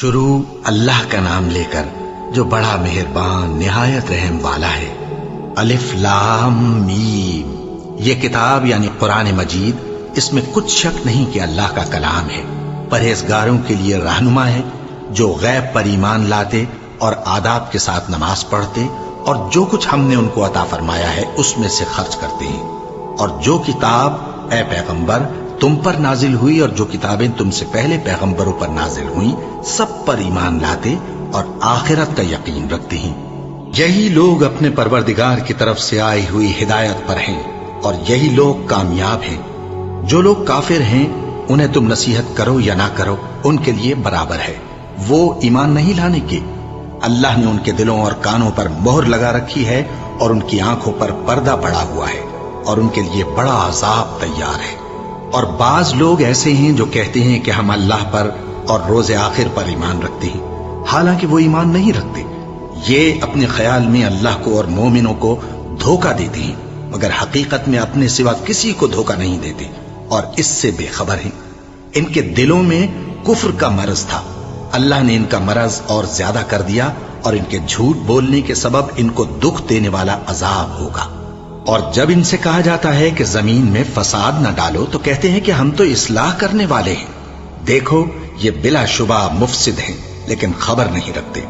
شروع اللہ کا نام لے کر جو بڑا مہربان نہایت رحم والا ہے۔ الف لام میم، یہ کتاب یعنی قرآن مجید، اس میں کچھ شک نہیں کہ اللہ کا کلام ہے، پرہیزگاروں کے لیے رہنما ہے، جو غیب پر ایمان لاتے اور آداب کے ساتھ نماز پڑھتے اور جو کچھ ہم نے ان کو عطا فرمایا ہے اس میں سے خرچ کرتے ہیں، اور جو کتاب اے پیغمبر تم پر نازل ہوئی اور جو کتابیں تم سے پہلے پیغمبروں پر نازل ہوئیں سب پر ایمان لاتے اور آخرت کا یقین رکھتے ہیں۔ یہی لوگ اپنے پروردگار کی طرف سے آئی ہوئی ہدایت پر ہیں اور یہی لوگ کامیاب ہیں۔ جو لوگ کافر ہیں انہیں تم نصیحت کرو یا نہ کرو ان کے لیے برابر ہے، وہ ایمان نہیں لانے کے۔ اللہ نے ان کے دلوں اور کانوں پر مہر لگا رکھی ہے اور ان کی آنکھوں پر پردہ پڑا ہوا ہے اور ان کے لیے بڑا عذاب تیار ہے۔ اور بعض لوگ ایسے ہیں جو کہتے ہیں کہ ہم اللہ پر اور روز آخر پر ایمان رکھتے ہیں، حالانکہ وہ ایمان نہیں رکھتے۔ یہ اپنے خیال میں اللہ کو اور مومنوں کو دھوکہ دیتے ہیں، مگر حقیقت میں اپنے سوا کسی کو دھوکہ نہیں دیتے اور اس سے بے خبر ہیں۔ ان کے دلوں میں کفر کا مرض تھا، اللہ نے ان کا مرض اور زیادہ کر دیا اور ان کے جھوٹ بولنے کے سبب ان کو دکھ دینے والا عذاب ہوگا۔ اور جب ان سے کہا جاتا ہے کہ زمین میں فساد نہ ڈالو تو کہتے ہیں کہ ہم تو اصلاح کرنے والے ہیں۔ دیکھو یہ بلا شبہ مفسد ہیں لیکن خبر نہیں رکھتے۔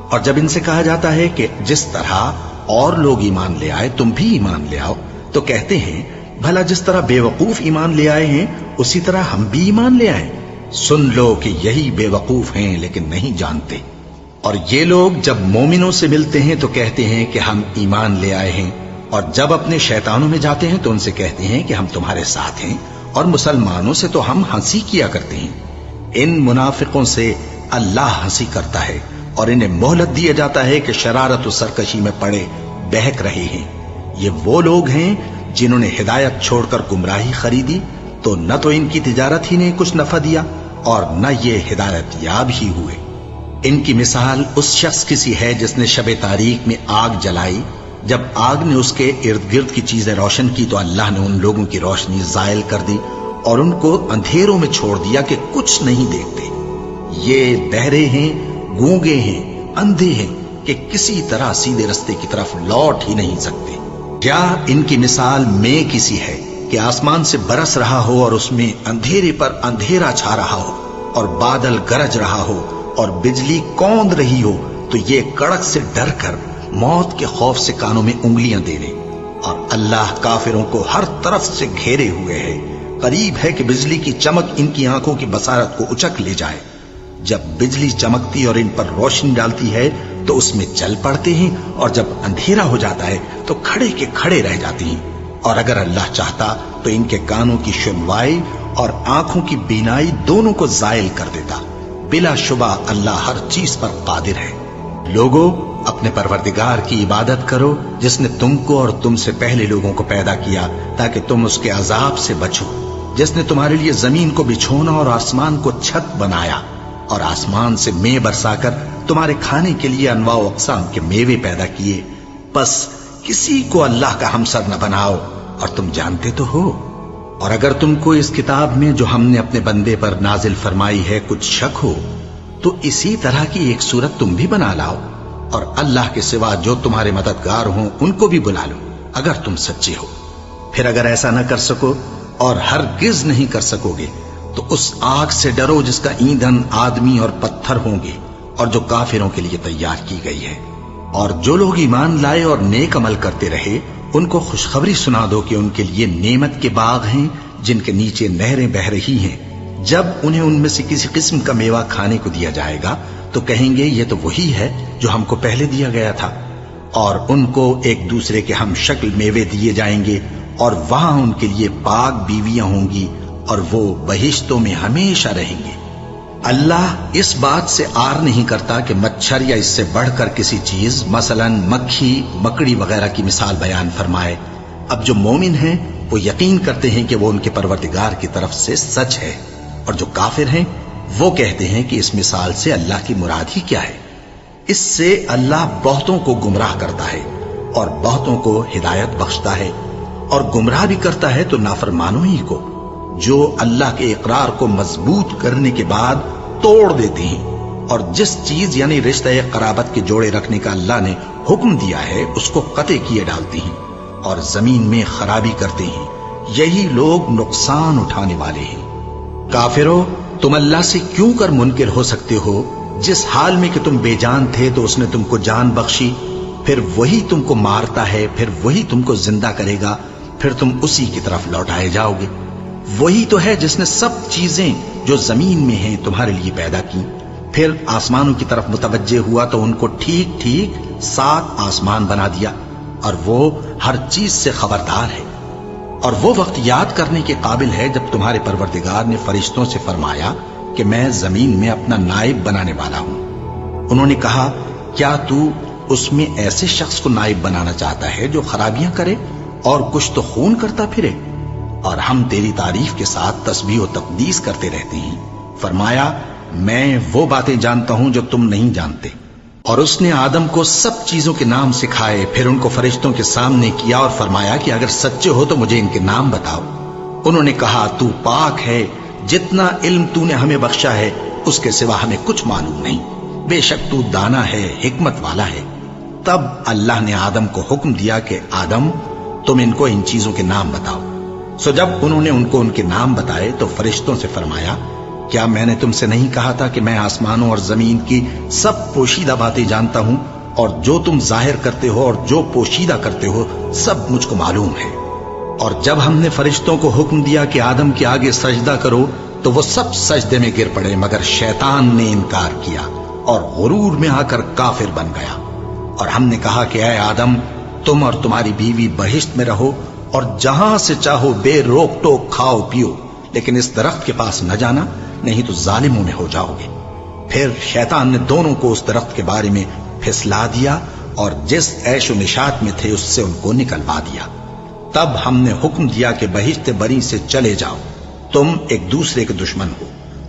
اور جب ان سے کہا جاتا ہے کہ جس طرح اور لوگ ایمان لے آئے تم بھی ایمان لے آؤ تو کہتے ہیں بھلا جس طرح بے وقوف ایمان لے آئے ہیں اسی طرح ہم بھی ایمان لے آئیں۔ سن لو کہ یہی بے وقوف ہیں لیکن نہیں جانتے۔ اور یہ لوگ جب مومنوں سے ملتے ہیں تو کہتے ہیں کہ ہم ایمان لے آئے ہیں، اور جب اپنے شیطانوں میں جاتے ہیں تو ان سے کہتے ہیں کہ ہم تمہارے ساتھ ہیں، اور مسلمانوں سے تو ہم ہنسی کیا کرتے ہیں۔ ان منافقوں سے اللہ ہنسی کرتا ہے اور انہیں مہلت دیا جاتا ہے کہ شرارت و سرکشی میں پڑے بہک رہے ہیں۔ یہ وہ لوگ ہیں جنہوں نے ہدایت چھوڑ کر گمراہی خریدی، تو نہ تو ان کی تجارت ہی نے کچھ نفع دیا اور نہ یہ ہدایت یاب ہی ہوئے۔ ان کی مثال اس شخص کی سی ہے جس نے شب تاریک میں آگ جلائی، جب آگ نے اس کے ارد گرد کی چیزیں روشن کی تو اللہ نے ان لوگوں کی روشنی زائل کر دی اور ان کو اندھیروں میں چھوڑ دیا کہ کچھ نہیں دیکھتے۔ یہ بہرے ہیں، گونگے ہیں، اندھے ہیں کہ کسی طرح سیدھے رستے کی طرف لوٹ ہی نہیں سکتے۔ کیا ان کی مثال میں کسی ہے کہ آسمان سے برس رہا ہو اور اس میں اندھیرے پر اندھیرا چھا رہا ہو اور بادل گرج رہا ہو اور بجلی کوند رہی ہو تو یہ کڑک سے ڈر کر موت کے خوف سے کانوں میں انگلیاں دے لے۔ اور اللہ کافروں کو ہر طرف سے گھیرے ہوئے ہے، قریب ہے کہ بجلی کی چمک ان کی آنکھوں کی بصارت کو اچک لے جائے۔ جب بجلی چمکتی اور ان پر روشنی ڈالتی ہے تو اس میں چل پڑتے ہیں، اور جب اندھیرا ہو جاتا ہے تو کھڑے کے کھڑے رہ جاتے ہیں۔ اور اگر اللہ چاہتا تو ان کے کانوں کی سنوائی اور آنکھوں کی بینائی دونوں کو زائل کر دیتا۔ بلا شبہ اللہ ہر چیز پر قادر ہے۔ لوگوں، اپنے پروردگار کی عبادت کرو جس نے تم کو اور تم سے پہلے لوگوں کو پیدا کیا تاکہ تم اس کے عذاب سے بچو، جس نے تمہارے لیے زمین کو بچھونا اور آسمان کو چھت بنایا اور آسمان سے مے برسا کر تمہارے کھانے کے لیے انواع و اقسام کے میوے پیدا کیے۔ پس کسی کو اللہ کا ہمسر نہ بناؤ، اور تم جانتے تو ہو۔ اور اگر تم کو اس کتاب میں جو ہم نے اپنے بندے پر نازل فرمائی ہے کچھ شک ہو تو اسی طرح کی ایک صورت تم بھی بنا لاؤ، اور اللہ کے سوا جو تمہارے مددگار ہوں ان کو بھی بلا لو اگر تم سچے ہو۔ پھر اگر ایسا نہ کر سکو اور ہرگز نہیں کر سکو گے تو اس آگ سے ڈرو جس کا ایندھن آدمی اور پتھر ہوں گے اور جو کافروں کے لیے تیار کی گئی ہے۔ اور جو لوگ ایمان لائے اور نیک عمل کرتے رہے ان کو خوشخبری سنا دو کہ ان کے لیے نعمت کے باغ ہیں جن کے نیچے نہریں بہہ رہی ہیں۔ جب انہیں ان میں سے کسی قسم کا میوہ کھانے کو دیا جائے گا تو کہیں گے یہ تو وہی ہے جو ہم کو پہلے دیا گیا تھا، اور ان کو ایک دوسرے کے ہم شکل میوے دیے جائیں گے، اور وہاں ان کے لیے پاک بیویاں ہوں گی اور وہ بہشتوں میں ہمیشہ رہیں گے۔ اللہ اس بات سے آر نہیں کرتا کہ مچھر یا اس سے بڑھ کر کسی چیز مثلا مکھی، مکڑی وغیرہ کی مثال بیان فرمائے۔ اب جو مومن ہیں وہ یقین کرتے ہیں کہ وہ ان کے پروردگار کی طرف سے سچ ہے، اور جو کافر ہیں وہ کہتے ہیں کہ اس مثال سے اللہ کی مراد ہی کیا ہے۔ اس سے اللہ بہتوں کو گمراہ کرتا ہے اور بہتوں کو ہدایت بخشتا ہے، اور گمراہ بھی کرتا ہے تو نافرمانوں ہی کو، جو اللہ کے اقرار کو مضبوط کرنے کے بعد توڑ دیتے ہیں اور جس چیز یعنی رشتہ قرابت کے جوڑے رکھنے کا اللہ نے حکم دیا ہے اس کو قطع کیے ڈالتی ہیں اور زمین میں خرابی کرتے ہیں، یہی لوگ نقصان اٹھانے والے ہیں۔ کافرو، تم اللہ سے کیوں کر منکر ہو سکتے ہو؟ جس حال میں کہ تم بے جان تھے تو اس نے تم کو جان بخشی، پھر وہی تم کو مارتا ہے، پھر وہی تم کو زندہ کرے گا، پھر تم اسی کی طرف لوٹائے جاؤ گے۔ وہی تو ہے جس نے سب چیزیں جو زمین میں ہیں تمہارے لیے پیدا کی، پھر آسمانوں کی طرف متوجہ ہوا تو ان کو ٹھیک ٹھیک 7 آسمان بنا دیا، اور وہ ہر چیز سے خبردار ہے۔ اور وہ وقت یاد کرنے کے قابل ہے جب تمہارے پروردگار نے فرشتوں سے فرمایا کہ میں زمین میں اپنا نائب بنانے والا ہوں۔ انہوں نے کہا، کیا تو اس میں ایسے شخص کو نائب بنانا چاہتا ہے جو خرابیاں کرے اور کچھ تو خون کرتا پھرے؟ اور ہم تیری تعریف کے ساتھ تسبیح و تقدیس کرتے رہتے ہیں۔ فرمایا، میں وہ باتیں جانتا ہوں جو تم نہیں جانتے۔ اور اس نے آدم کو سب چیزوں کے نام سکھائے، پھر ان کو فرشتوں کے سامنے کیا اور فرمایا کہ اگر سچے ہو تو مجھے ان کے نام بتاؤ۔ انہوں نے کہا، تو پاک ہے، جتنا علم تو نے ہمیں بخشا ہے اس کے سوا ہمیں کچھ معلوم نہیں، بے شک تو دانا ہے، حکمت والا ہے۔ تب اللہ نے آدم کو حکم دیا کہ آدم، تم ان کو ان چیزوں کے نام بتاؤ۔ سو جب انہوں نے ان کو ان کے نام بتائے تو فرشتوں سے فرمایا، کیا میں نے تم سے نہیں کہا تھا کہ میں آسمانوں اور زمین کی سب پوشیدہ باتیں جانتا ہوں، اور جو تم ظاہر کرتے ہو اور جو پوشیدہ کرتے ہو سب مجھ کو معلوم ہے۔ اور جب ہم نے فرشتوں کو حکم دیا کہ آدم کے آگے سجدہ کرو تو وہ سب سجدے میں گر پڑے، مگر شیطان نے انکار کیا اور غرور میں آ کر کافر بن گیا۔ اور ہم نے کہا کہ اے آدم، تم اور تمہاری بیوی بہشت میں رہو اور جہاں سے چاہو بے روک ٹوک کھاؤ پیو، لیکن اس درخت کے پاس نہ جانا، نہیں تو ظالموں میں ہو جاؤ گے۔ پھر شیطان نے دونوں کو اس درخت کے بارے میں پھسلا دیا اور جس عیش و نشاط میں تھے اس سے ان کو نکلوا دیا۔ تب ہم نے حکم دیا کہ بہشت بری سے چلے جاؤ، تم ایک دوسرے کے دشمن ہو،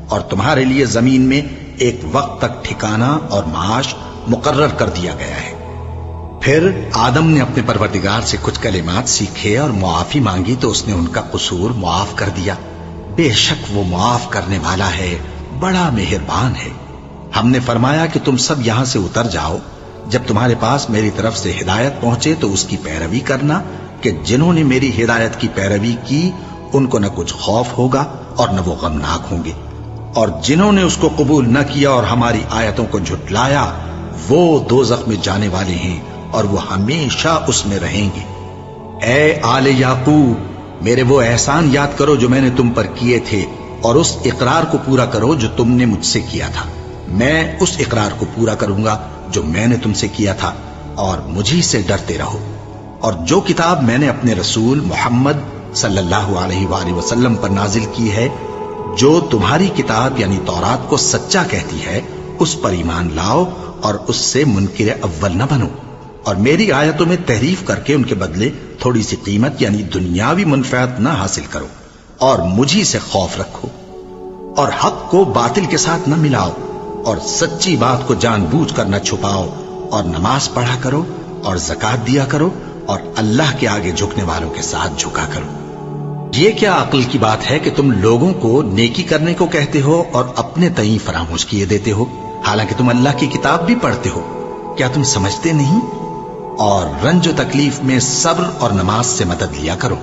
اور تمہارے لیے زمین میں ایک وقت تک ٹھکانہ اور معاش مقرر کر دیا گیا ہے۔ پھر آدم نے اپنے پروردگار سے کچھ کلمات سیکھے اور معافی مانگی تو اس نے ان کا قصور معاف کر دیا۔ بے شک وہ معاف کرنے والا ہے، بڑا مہربان ہے۔ ہم نے فرمایا کہ تم سب یہاں سے اتر جاؤ، جب تمہارے پاس میری طرف سے ہدایت پہنچے تو اس کی پیروی کرنا، کہ جنہوں نے میری ہدایت کی پیروی کی ان کو نہ کچھ خوف ہوگا اور نہ وہ غمناک ہوں گے، اور جنہوں نے اس کو قبول نہ کیا اور ہماری آیتوں کو جھٹلایا وہ دوزخ میں جانے والے ہیں اور وہ ہمیشہ اس میں رہیں گے۔ اے آل یعقوب، میرے وہ احسان یاد کرو جو میں نے تم پر کیے تھے، اور اس اقرار کو پورا کرو جو تم نے مجھ سے کیا تھا۔ میں اس اقرار کو پورا کروں گا جو میں نے تم سے کیا تھا، اور مجھی سے ڈرتے رہو۔ اور جو کتاب میں نے اپنے رسول محمد صلی اللہ علیہ وآلہ وسلم پر نازل کی ہے، جو تمہاری کتاب یعنی تورات کو سچا کہتی ہے، اس پر ایمان لاؤ اور اس سے منکر اول نہ بنو، اور میری آیتوں میں تحریف کر کے ان کے بدلے تھوڑی سی قیمت یعنی دنیاوی منفعت نہ حاصل کرو، اور مجھی سے خوف رکھو، اور حق کو باطل کے ساتھ نہ ملاؤ، اور سچی بات کو جان بوجھ کر نہ چھپاؤ، اور نماز پڑھا کرو اور زکات دیا کرو، اور اللہ کے آگے جھکنے والوں کے ساتھ جھکا کرو۔ یہ کیا عقل کی بات ہے کہ تم لوگوں کو نیکی کرنے کو کہتے ہو اور اپنے تئیں فراموش کیے دیتے ہو، حالانکہ تم اللہ کی کتاب بھی پڑھتے ہو؟ کیا تم سمجھتے نہیں؟ اور رنج و تکلیف میں صبر اور نماز سے مدد لیا کرو،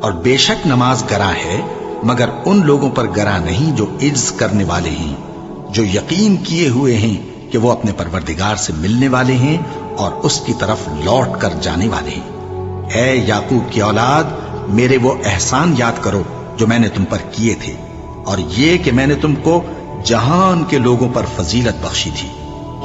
اور بے شک نماز گراں ہے، مگر ان لوگوں پر گراں نہیں جو عجز کرنے والے ہیں، جو یقین کیے ہوئے ہیں کہ وہ اپنے پروردگار سے ملنے والے ہیں اور اس کی طرف لوٹ کر جانے والے ہیں۔ اے یعقوب کی اولاد، میرے وہ احسان یاد کرو جو میں نے تم پر کیے تھے، اور یہ کہ میں نے تم کو جہان کے لوگوں پر فضیلت بخشی تھی۔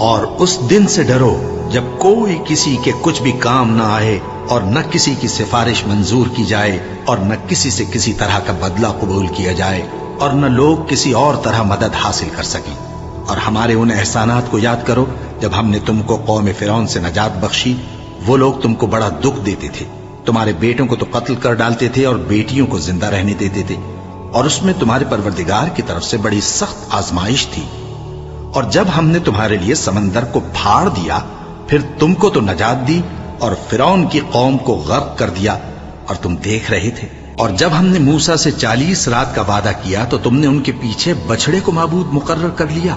اور اس دن سے ڈرو جب کوئی کسی کے کچھ بھی کام نہ آئے، اور نہ کسی کی سفارش منظور کی جائے، اور نہ کسی سے کسی طرح کا بدلہ قبول کیا جائے، اور نہ لوگ کسی اور طرح مدد حاصل کر سکیں۔ اور ہمارے ان احسانات کو یاد کرو جب ہم نے تم کو قوم فرعون سے نجات بخشی۔ وہ لوگ تم کو بڑا دکھ دیتے تھے، تمہارے بیٹوں کو تو قتل کر ڈالتے تھے اور بیٹیوں کو زندہ رہنے دیتے تھے، اور اس میں تمہارے پروردگار کی طرف سے بڑی سخت آزمائش تھی۔ اور جب ہم نے تمہارے لیے سمندر کو پھاڑ دیا، پھر تم کو تو نجات دی اور فرعون کی قوم کو غرق کر دیا، اور تم دیکھ رہے تھے۔ اور جب ہم نے موسیٰ سے 40 رات کا وعدہ کیا تو تم نے ان کے پیچھے بچڑے کو معبود مقرر کر لیا،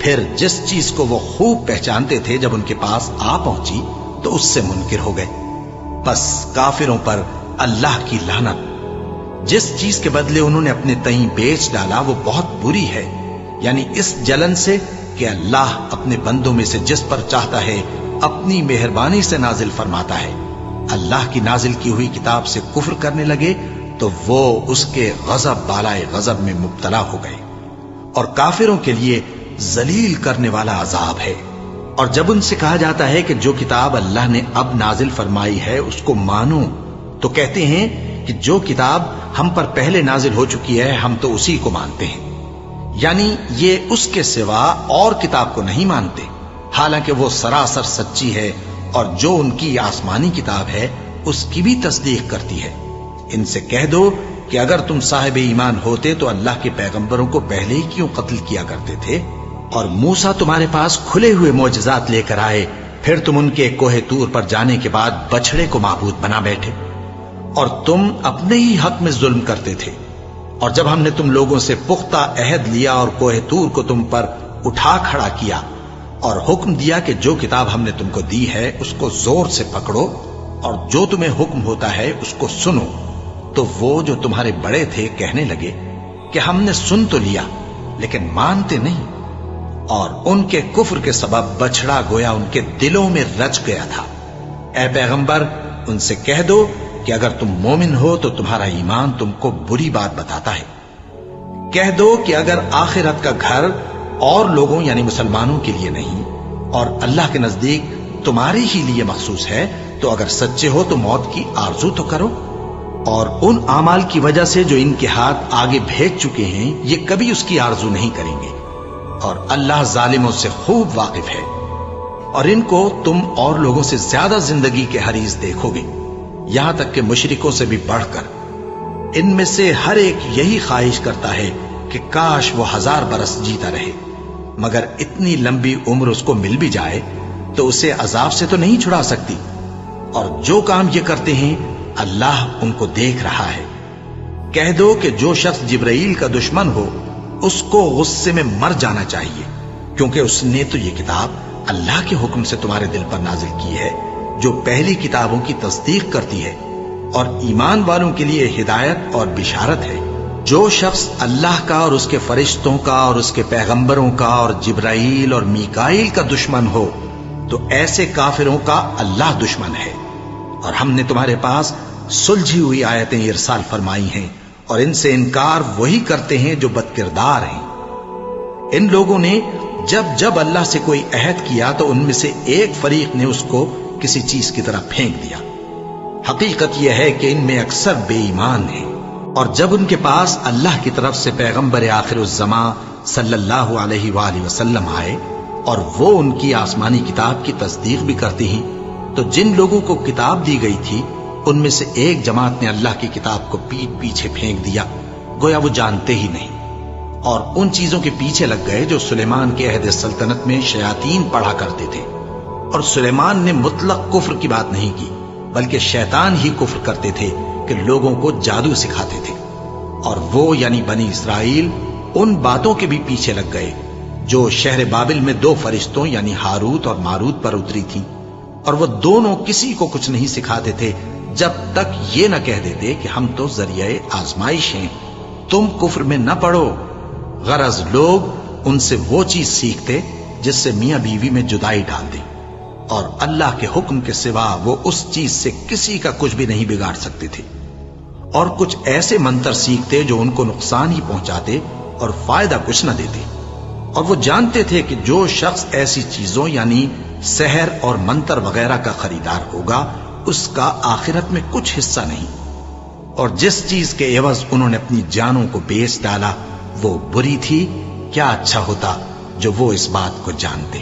پھر جس چیز کو وہ خوب پہچانتے تھے جب ان کے پاس آ پہنچی تو اس سے منکر ہو گئے۔ بس کافروں پر اللہ کی لعنت۔ جس چیز کے بدلے انہوں نے اپنے تئیں بیچ ڈالا وہ بہت بری ہے، یعنی اس جلن سے کہ اللہ اپنے بندوں میں سے جس پر چاہتا ہے اپنی مہربانی سے نازل فرماتا ہے۔ اللہ کی نازل کی ہوئی کتاب سے کفر کرنے لگے تو وہ اس کے غضب بالائے غضب میں مبتلا ہو گئے، اور کافروں کے لیے ذلیل کرنے والا عذاب ہے۔ اور جب ان سے کہا جاتا ہے کہ جو کتاب اللہ نے اب نازل فرمائی ہے اس کو مانو، تو کہتے ہیں کہ جو کتاب ہم پر پہلے نازل ہو چکی ہے ہم تو اسی کو مانتے ہیں، یعنی یہ اس کے سوا اور کتاب کو نہیں مانتے، حالانکہ وہ سراسر سچی ہے، اور جو ان کی آسمانی کتاب ہے اس کی بھی تصدیق کرتی ہے۔ ان سے کہہ دو کہ اگر تم صاحب ایمان ہوتے تو اللہ کے پیغمبروں کو پہلے ہی کیوں قتل کیا کرتے تھے؟ اور موسیٰ تمہارے پاس کھلے ہوئے معجزات لے کر آئے، پھر تم ان کے کوہ طور پر جانے کے بعد بچڑے کو معبود بنا بیٹھے، اور تم اپنے ہی حق میں ظلم کرتے تھے۔ اور جب ہم نے تم لوگوں سے پختہ عہد لیا اور کوہ طور کو تم پر اٹھا کھڑا کیا اور حکم دیا کہ جو کتاب ہم نے تم کو دی ہے اس کو زور سے پکڑو اور جو تمہیں حکم ہوتا ہے اس کو سنو، تو وہ جو تمہارے بڑے تھے کہنے لگے کہ ہم نے سن تو لیا لیکن مانتے نہیں، اور ان کے کفر کے سبب بچڑا گویا ان کے دلوں میں رچ گیا تھا۔ اے پیغمبر ان سے کہہ دو کہ اگر تم مومن ہو تو تمہارا ایمان تم کو بری بات بتاتا ہے۔ کہہ دو کہ اگر آخرت کا گھر اور لوگوں یعنی مسلمانوں کے لیے نہیں اور اللہ کے نزدیک تمہارے ہی لیے مخصوص ہے تو اگر سچے ہو تو موت کی آرزو تو کرو، اور ان اعمال کی وجہ سے جو ان کے ہاتھ آگے بھیج چکے ہیں یہ کبھی اس کی آرزو نہیں کریں گے، اور اللہ ظالموں سے خوب واقف ہے۔ اور ان کو تم اور لوگوں سے زیادہ زندگی کے حریص دیکھو گے، یہاں تک کہ مشرکوں سے بھی بڑھ کر۔ ان میں سے ہر ایک یہی خواہش کرتا ہے کہ کاش وہ 1000 برس جیتا رہے، مگر اتنی لمبی عمر اس کو مل بھی جائے تو اسے عذاب سے تو نہیں چھڑا سکتی، اور جو کام یہ کرتے ہیں اللہ ان کو دیکھ رہا ہے۔ کہہ دو کہ جو شخص جبرائیل کا دشمن ہو اس کو غصے میں مر جانا چاہیے، کیونکہ اس نے تو یہ کتاب اللہ کے حکم سے تمہارے دل پر نازل کی ہے جو پہلی کتابوں کی تصدیق کرتی ہے، اور ایمان والوں کے لیے ہدایت اور بشارت ہے۔ جو شخص اللہ کا اور اس کے فرشتوں کا اور اس کے پیغمبروں کا اور جبرائیل اور میکائیل کا دشمن ہو تو ایسے کافروں کا اللہ دشمن ہے۔ اور ہم نے تمہارے پاس سلجھی ہوئی آیتیں ارسال فرمائی ہیں، اور ان سے انکار وہی کرتے ہیں جو بد کردار ہیں۔ ان لوگوں نے جب جب اللہ سے کوئی عہد کیا تو ان میں سے ایک فریق نے اس کو کسی چیز کی طرح پھینک دیا۔ حقیقت یہ ہے کہ ان میں اکثر بے ایمان ہیں، اور جب ان کے پاس اللہ کی طرف سے پیغمبر آخر الزمان صلی اللہ علیہ وآلہ وسلم آئے اور وہ ان کی آسمانی کتاب کی تصدیق بھی کرتے ہیں، تو جن لوگوں کو کتاب دی گئی تھی ان میں سے ایک جماعت نے اللہ کی کتاب کو پیٹ پیچھے پھینک دیا، گویا وہ جانتے ہی نہیں، اور ان چیزوں کے پیچھے لگ گئے جو سلیمان کے عہد سلطنت میں شیاطین پڑھا کرتے تھے۔ اور سلیمان نے مطلق کفر کی بات نہیں کی، بلکہ شیطان ہی کفر کرتے تھے کہ لوگوں کو جادو سکھاتے تھے، اور وہ یعنی بنی اسرائیل ان باتوں کے بھی پیچھے لگ گئے جو شہر بابل میں 2 فرشتوں یعنی ہاروت اور ماروت پر اتری تھیں، اور وہ دونوں کسی کو کچھ نہیں سکھاتے تھے جب تک یہ نہ کہہ دیتے کہ ہم تو ذریعہ آزمائش ہیں، تم کفر میں نہ پڑو۔ غرض لوگ ان سے وہ چیز سیکھتے جس سے میاں بیوی میں جدائی ڈال دیں، اور اللہ کے حکم کے سوا وہ اس چیز سے کسی کا کچھ بھی نہیں بگاڑ سکتے تھے، اور کچھ ایسے منتر سیکھتے جو ان کو نقصان ہی پہنچاتے اور فائدہ کچھ نہ دیتے، اور وہ جانتے تھے کہ جو شخص ایسی چیزوں یعنی سحر اور منتر وغیرہ کا خریدار ہوگا اس کا آخرت میں کچھ حصہ نہیں، اور جس چیز کے عوض انہوں نے اپنی جانوں کو بیچ ڈالا وہ بری تھی، کیا اچھا ہوتا جو وہ اس بات کو جانتے۔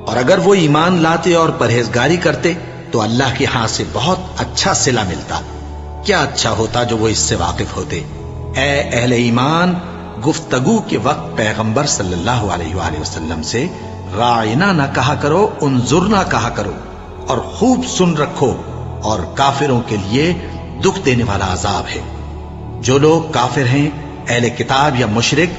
اور اگر وہ ایمان لاتے اور پرہیزگاری کرتے تو اللہ کے ہاں سے بہت اچھا صلہ ملتا، کیا اچھا ہوتا جو وہ اس سے واقف ہوتے۔ اے اہل ایمان، گفتگو کے وقت پیغمبر صلی اللہ علیہ وآلہ وسلم سے راعنا نہ کہا کرو، انظرنا کہا کرو، اور خوب سن رکھو، اور کافروں کے لیے دکھ دینے والا عذاب ہے۔ جو لوگ کافر ہیں، اہل کتاب یا مشرک،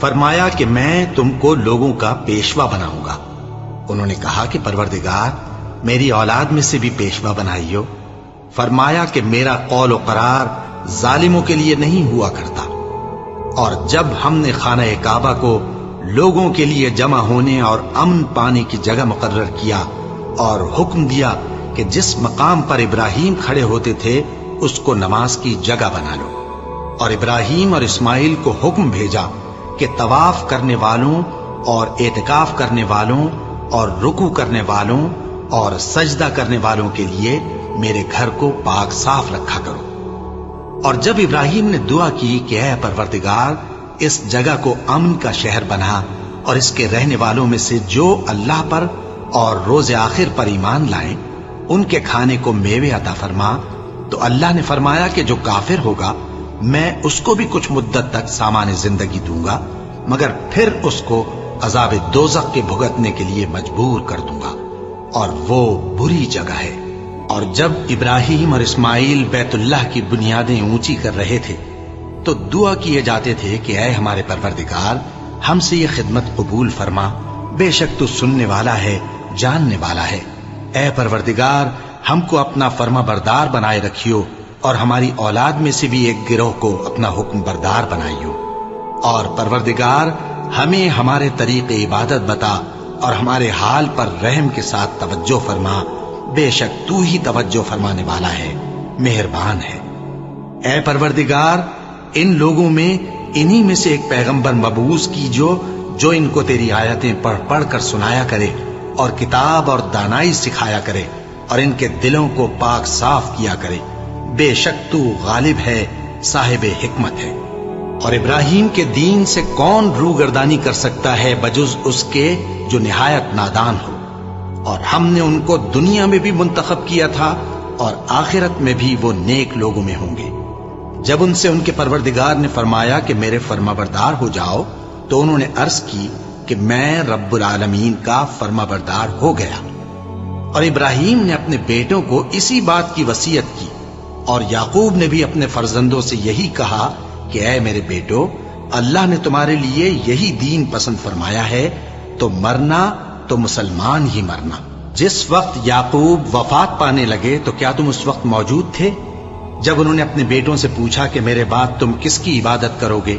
فرمایا کہ میں تم کو لوگوں کا پیشوا بناؤں گا۔ انہوں نے کہا کہ پروردگار میری اولاد میں سے بھی پیشوا بنائیو۔ فرمایا کہ میرا قول و قرار ظالموں کے لیے نہیں ہوا کرتا۔ اور جب ہم نے خانہ کعبہ کو لوگوں کے لیے جمع ہونے اور امن پانے کی جگہ مقرر کیا اور حکم دیا کہ جس مقام پر ابراہیم کھڑے ہوتے تھے اس کو نماز کی جگہ بنا لو، اور ابراہیم اور اسماعیل کو حکم بھیجا کہ طواف کرنے والوں اور اعتکاف کرنے والوں اور رکوع کرنے والوں اور سجدہ کرنے والوں کے لیے میرے گھر کو پاک صاف رکھا کرو۔ اور جب ابراہیم نے دعا کی کہ اے پروردگار اس جگہ کو امن کا شہر بنا اور اس کے رہنے والوں میں سے جو اللہ پر اور روز آخر پر ایمان لائیں ان کے کھانے کو میوے عطا فرما، تو اللہ نے فرمایا کہ جو کافر ہوگا میں اس کو بھی کچھ مدت تک سامان زندگی دوں گا، مگر پھر اس کو عذاب دوزخ کے بھگتنے کے لیے مجبور کر دوں گا، اور وہ بری جگہ ہے۔ اور جب ابراہیم اور اسماعیل بیت اللہ کی بنیادیں اونچی کر رہے تھے تو دعا کیے جاتے تھے کہ اے ہمارے پروردگار ہم سے یہ خدمت قبول فرما، بے شک تو سننے والا ہے، جاننے والا ہے۔ اے پروردگار ہم کو اپنا فرما بردار بنائے رکھیو، اور ہماری اولاد میں سے بھی ایک گروہ کو اپنا حکم بردار بنائیو۔ اور پروردگار ہمیں ہمارے طریق عبادت بتا اور ہمارے حال پر رحم کے ساتھ توجہ فرما، بے شک تو ہی توجہ فرمانے والا ہے، مہربان ہے۔ اے پروردگار ان لوگوں میں انہی میں سے ایک پیغمبر مبعوث کیجو جو ان کو تیری آیتیں پڑھ پڑھ کر سنایا کرے اور کتاب اور دانائی سکھایا کرے اور ان کے دلوں کو پاک صاف کیا کرے، بے شک تو غالب ہے، صاحب حکمت ہے۔ اور ابراہیم کے دین سے کون روگردانی کر سکتا ہے بجز اس کے جو نہایت نادان ہو؟ اور ہم نے ان کو دنیا میں بھی منتخب کیا تھا اور آخرت میں بھی وہ نیک لوگوں میں ہوں گے۔ جب ان سے ان کے پروردگار نے فرمایا کہ میرے فرما بردار ہو جاؤ تو انہوں نے عرض کی کہ میں رب العالمین کا فرما بردار ہو گیا۔ اور ابراہیم نے اپنے بیٹوں کو اسی بات کی وصیت کی، اور یعقوب نے بھی اپنے فرزندوں سے یہی کہا کہ اے میرے بیٹو، اللہ نے تمہارے لیے یہی دین پسند فرمایا ہے، تو مرنا تو مسلمان ہی مرنا۔ جس وقت یعقوب وفات پانے لگے تو کیا تم اس وقت موجود تھے؟ جب انہوں نے اپنے بیٹوں سے پوچھا کہ میرے بعد تم کس کی عبادت کرو گے،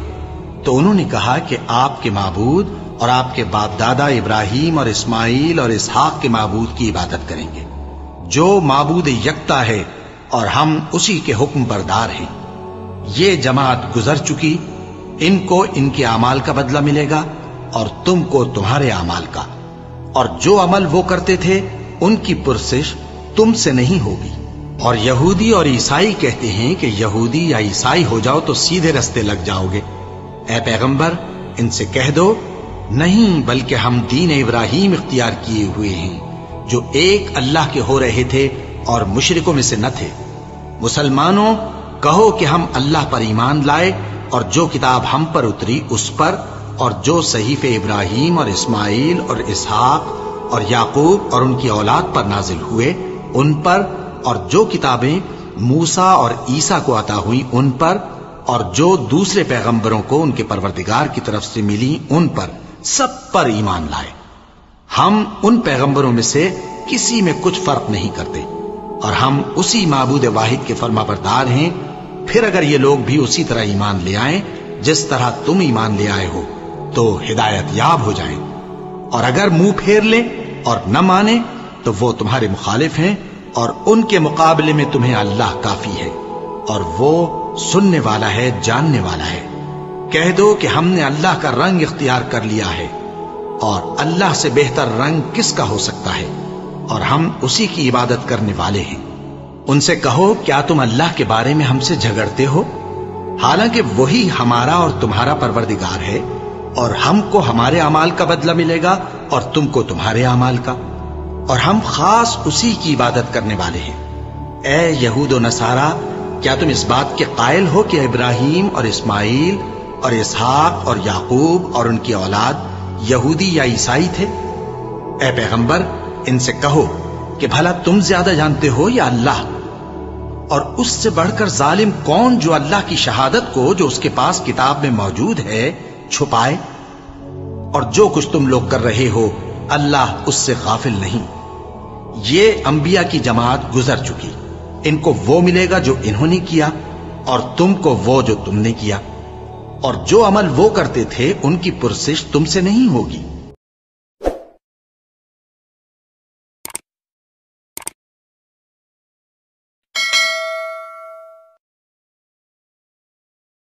تو انہوں نے کہا کہ آپ کے معبود اور آپ کے باپ دادا ابراہیم اور اسماعیل اور اسحاق کے معبود کی عبادت کریں گے، جو معبود یکتا ہے اور ہم اسی کے حکم بردار ہیں۔ یہ جماعت گزر چکی، ان کو ان کے اعمال کا بدلہ ملے گا اور تم کو تمہارے اعمال کا، اور جو عمل وہ کرتے تھے ان کی پرسش تم سے نہیں ہوگی۔ اور یہودی اور عیسائی کہتے ہیں کہ یہودی یا عیسائی ہو جاؤ تو سیدھے رستے لگ جاؤ گے۔ اے پیغمبر ان سے کہہ دو نہیں، بلکہ ہم دین ابراہیم اختیار کیے ہوئے ہیں جو ایک اللہ کے ہو رہے تھے اور مشرکوں میں سے نہ تھے۔ مسلمانوں کہو کہ ہم اللہ پر ایمان لائے اور جو کتاب ہم پر اتری اس پر، اور جو صحیفے ابراہیم اور اسماعیل اور اسحاق اور یعقوب اور ان کی اولاد پر نازل ہوئے ان پر، اور جو کتابیں موسیٰ اور عیسیٰ کو عطا ہوئیں ان پر، اور جو دوسرے پیغمبروں کو ان کے پروردگار کی طرف سے ملی ان پر، سب پر ایمان لائے۔ ہم ان پیغمبروں میں سے کسی میں کچھ فرق نہیں کرتے، اور ہم اسی معبود واحد کے فرما بردار ہیں۔ پھر اگر یہ لوگ بھی اسی طرح ایمان لے آئیں جس طرح تم ایمان لے آئے ہو تو ہدایت یاب ہو جائیں، اور اگر منہ پھیر لیں اور نہ مانے تو وہ تمہارے مخالف ہیں، اور ان کے مقابلے میں تمہیں اللہ کافی ہے، اور وہ سننے والا ہے، جاننے والا ہے۔ کہہ دو کہ ہم نے اللہ کا رنگ اختیار کر لیا ہے، اور اللہ سے بہتر رنگ کس کا ہو سکتا ہے، اور ہم اسی کی عبادت کرنے والے ہیں۔ ان سے کہو کیا تم اللہ کے بارے میں ہم سے جھگڑتے ہو، حالانکہ وہی ہمارا اور تمہارا پروردگار ہے، اور ہم کو ہمارے اعمال کا بدلہ ملے گا اور تم کو تمہارے اعمال کا، اور ہم خاص اسی کی عبادت کرنے والے ہیں۔ اے یہود و نصارا، کیا تم اس بات کے قائل ہو کہ ابراہیم اور اسماعیل اور اسحاق اور یعقوب اور ان کی اولاد یہودی یا عیسائی تھے؟ اے پیغمبر ان سے کہو کہ بھلا تم زیادہ جانتے ہو یا اللہ؟ اور اس سے بڑھ کر ظالم کون جو اللہ کی شہادت کو جو اس کے پاس کتاب میں موجود ہے چھپائے؟ اور جو کچھ تم لوگ کر رہے ہو اللہ اس سے غافل نہیں۔ یہ انبیاء کی جماعت گزر چکی، ان کو وہ ملے گا جو انہوں نے کیا، اور تم کو وہ جو تم نے کیا، اور جو عمل وہ کرتے تھے ان کی پرسش تم سے نہیں ہوگی۔